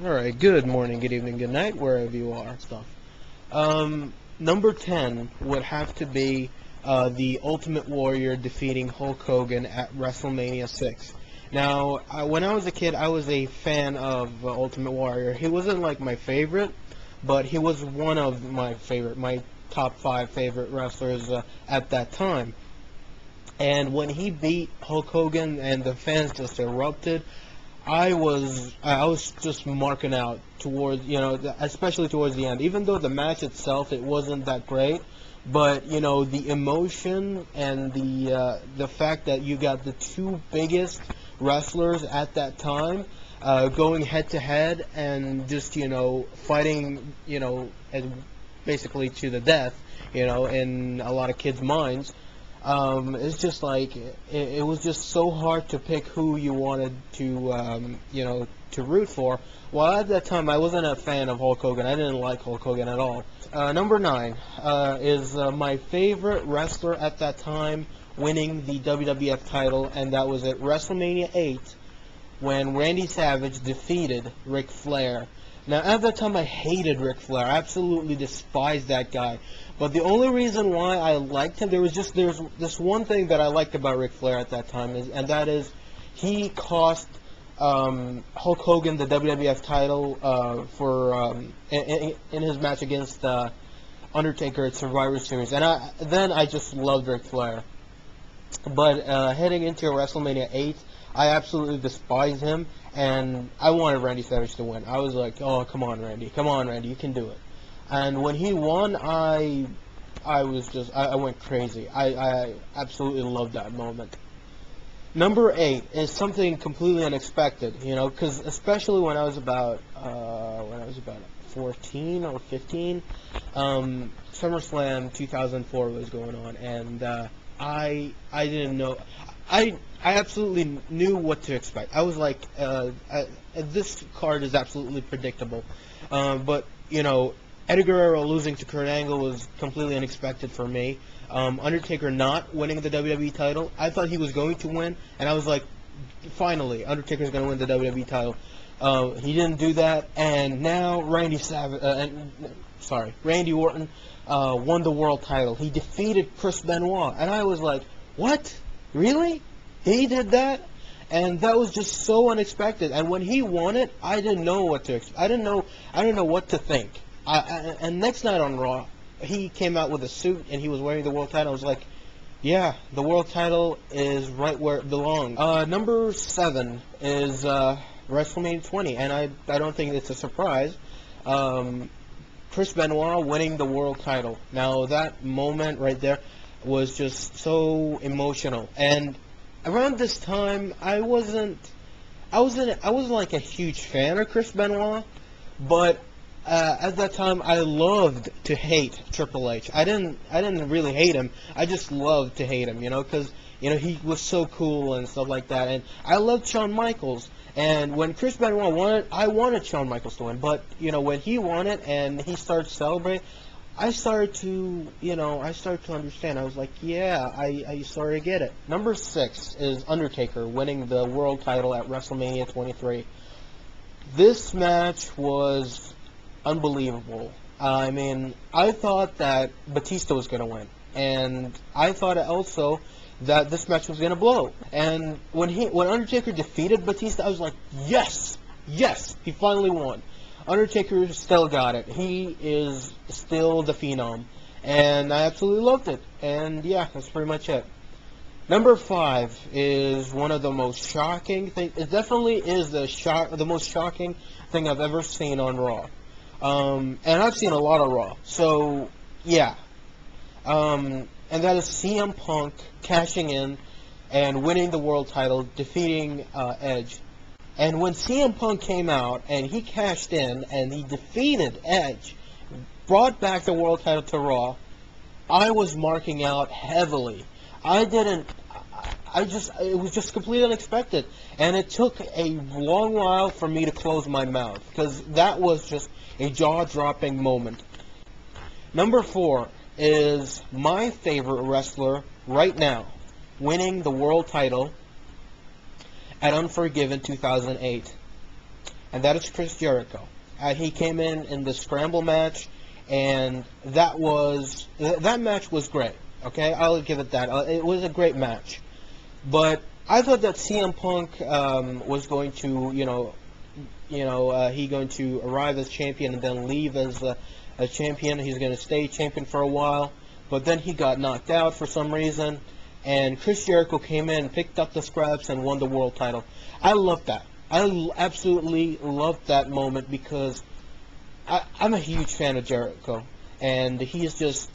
Alright, good morning, good evening, good night, wherever you are, stuff. Number 10 would have to be the Ultimate Warrior defeating Hulk Hogan at WrestleMania 6. Now, when I was a kid, I was a fan of Ultimate Warrior. He wasn't like my favorite, but he was one of my top 5 favorite wrestlers at that time. And when he beat Hulk Hogan and the fans just erupted, I was just marking out towards, especially towards the end. Even though the match itself, it wasn't that great, but the emotion and the fact that you got the two biggest wrestlers at that time going head to head and just fighting and basically to the death, in a lot of kids' minds. It's just like it was just so hard to pick who you wanted to to root for. Well, at that time I wasn't a fan of Hulk Hogan. I didn't like Hulk Hogan at all. Number 9 is my favorite wrestler at that time winning the WWF title, and that was at WrestleMania 8 when Randy Savage defeated Ric Flair. Now, at that time, I hated Ric Flair. I absolutely despised that guy. But the only reason why I liked him, there's this one thing that I liked about Ric Flair at that time, and that is he cost Hulk Hogan the WWF title in his match against Undertaker at Survivor Series. And then I just loved Ric Flair. But heading into WrestleMania 8, I absolutely despise him, and I wanted Randy Savage to win. I was like, oh, come on, Randy, you can do it. And when he won, I went crazy. I absolutely loved that moment. Number 8 is something completely unexpected, because especially when I was about 14 or 15, SummerSlam 2004 was going on, and I didn't know. I absolutely knew what to expect. I was like, this card is absolutely predictable. But Eddie Guerrero losing to Kurt Angle was completely unexpected for me. Undertaker not winning the WWE title, I thought he was going to win, and I was like, finally, Undertaker's going to win the WWE title. He didn't do that, and now Randy Orton won the world title. He defeated Chris Benoit, and I was like, what? Really? He did that? And that was just so unexpected. And when he won it, I didn't know what to expect. I didn't know what to think. And next night on Raw, he came out with a suit and he was wearing the world title. I was like, yeah, the world title is right where it belongs. Number 7 is WrestleMania 20, and I don't think it's a surprise. Chris Benoit winning the world title. Now that moment right there was just so emotional. And around this time, I wasn't like a huge fan of Chris Benoit, but at that time I loved to hate Triple H. I didn't really hate him. I just loved to hate him, because he was so cool and stuff like that. And I loved Shawn Michaels. And when Chris Benoit won it, I wanted Shawn Michaels to win. But when he won it and he started celebrating, I started to understand. I was like, yeah, I started to get it. Number 6 is Undertaker winning the world title at WrestleMania 23. This match was unbelievable. I mean, I thought that Batista was going to win, and I thought also that this match was going to blow. And when Undertaker defeated Batista, I was like, yes, he finally won. Undertaker still got it. He is still the Phenom. And I absolutely loved it. And yeah, that's pretty much it. Number 5 is one of the most shocking things. It definitely is the most shocking thing I've ever seen on Raw. And I've seen a lot of Raw. So, yeah. And that is CM Punk cashing in and winning the world title, defeating Edge. And when CM Punk came out and he cashed in and he defeated Edge, brought back the world title to Raw, I was marking out heavily. It was just completely unexpected. And it took a long while for me to close my mouth, because that was just a jaw-dropping moment. Number 4 is my favorite wrestler right now, winning the world title at Unforgiven 2008. and that is Chris Jericho. He came in the scramble match, and that match was great. Okay, I'll give it that. It was a great match, but I thought that CM Punk was going to, he going to arrive as champion and then leave as a champion. He's going to stay champion for a while, but then he got knocked out for some reason, and Chris Jericho came in, picked up the scraps, and won the world title. I loved that. I absolutely loved that moment because I'm a huge fan of Jericho, and he's just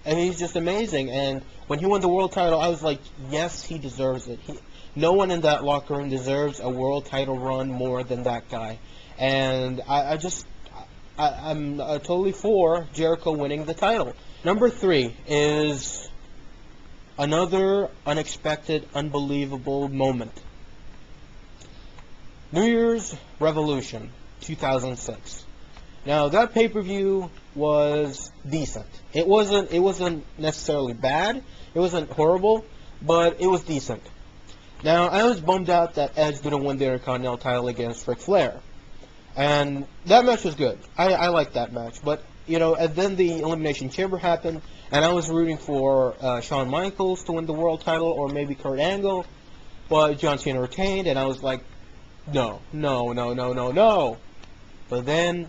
amazing. And when he won the world title, I was like, yes, he deserves it. No one in that locker room deserves a world title run more than that guy. And I'm totally for Jericho winning the title. Number 3 is another unexpected, unbelievable moment. New Year's Revolution 2006. Now, that pay-per-view was decent. It wasn't necessarily bad. It wasn't horrible, but it was decent. Now, I was bummed out that Edge didn't win the Intercontinental title against Ric Flair. And that match was good. I liked that match. But, and then the Elimination Chamber happened, and I was rooting for Shawn Michaels to win the world title, or maybe Kurt Angle, but John Cena retained, and I was like, no. But then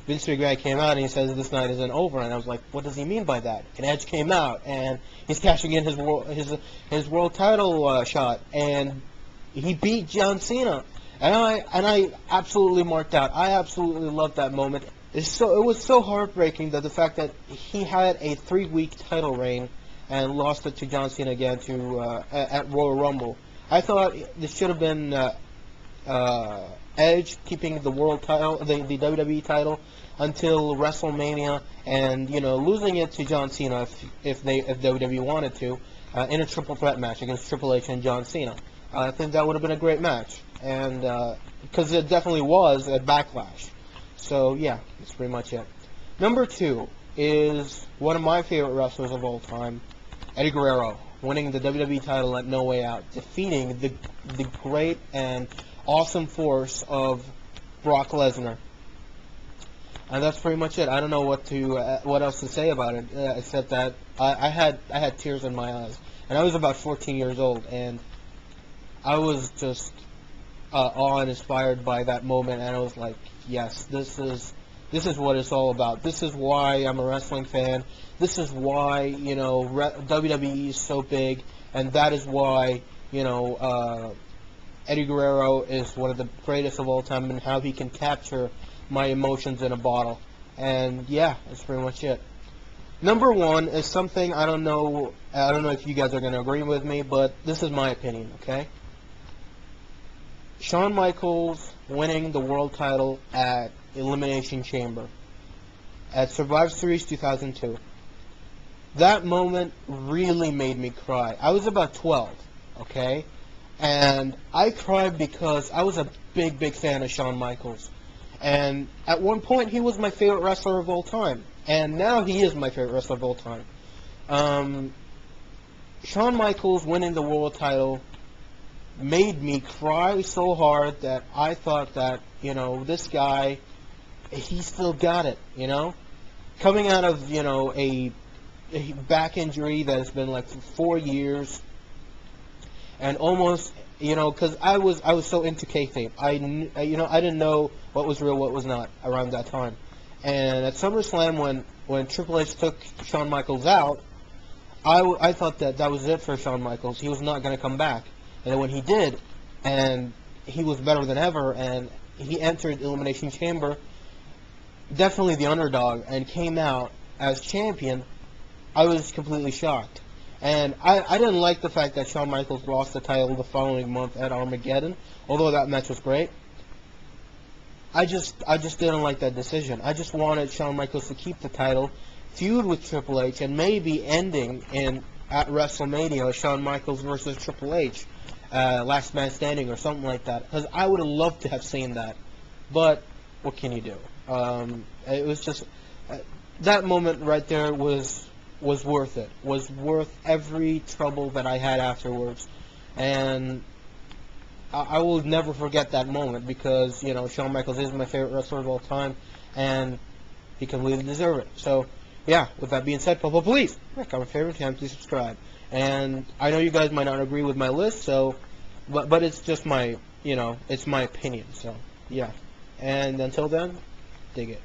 Vince McMahon came out and he says this night isn't over, and I was like, what does he mean by that? And Edge came out and he's cashing in his world title shot, and he beat John Cena, and I absolutely marked out. I absolutely loved that moment. It was so heartbreaking that the fact that he had a 3-week title reign and lost it to John Cena again at Royal Rumble. I thought this should have been Edge keeping the world title, the WWE title, until WrestleMania, and losing it to John Cena if WWE wanted to in a triple threat match against Triple H and John Cena. I think that would have been a great match, and because it definitely was at Backlash. So yeah, that's pretty much it. Number 2 is one of my favorite wrestlers of all time, Eddie Guerrero, winning the WWE title at No Way Out, defeating the great and awesome force of Brock Lesnar. And that's pretty much it. I don't know what else to say about it, except that I had tears in my eyes, and I was about 14 years old, and I was just awe-inspired by that moment, and I was like, yes, this is what it's all about. This is why I'm a wrestling fan. This is why WWE is so big, and that is why Eddie Guerrero is one of the greatest of all time, and how he can capture my emotions in a bottle. And yeah, that's pretty much it. Number 1 is something I don't know if you guys are going to agree with me, but this is my opinion, okay? Shawn Michaels winning the world title at Elimination Chamber at Survivor Series 2002. That moment really made me cry. I was about 12, okay? And I cried because I was a big fan of Shawn Michaels. And at one point, he was my favorite wrestler of all time. And now he is my favorite wrestler of all time. Shawn Michaels winning the world title made me cry so hard that I thought that, this guy, he still got it, Coming out of, a back injury that has been like for 4 years, and almost, because I was so into kayfabe. I didn't know what was real, what was not around that time. And at SummerSlam, when Triple H took Shawn Michaels out, I thought that was it for Shawn Michaels. He was not going to come back. And then when he did, and he was better than ever, and he entered Elimination Chamber, definitely the underdog, and came out as champion, I was completely shocked. And I didn't like the fact that Shawn Michaels lost the title the following month at Armageddon, although that match was great. I just didn't like that decision. I just wanted Shawn Michaels to keep the title, feud with Triple H, and maybe ending at WrestleMania, Shawn Michaels versus Triple H, Last Man Standing or something like that. Because I would have loved to have seen that. But what can you do? It was just that moment right there was worth it. Was worth every trouble that I had afterwards. And I will never forget that moment because, you know, Shawn Michaels is my favorite wrestler of all time, and he completely deserved it. So, yeah, with that being said, Papa, please, comment, favorite, channel, please subscribe. And I know you guys might not agree with my list, so, but it's just my, you know, it's my opinion, so, yeah. And until then, dig it.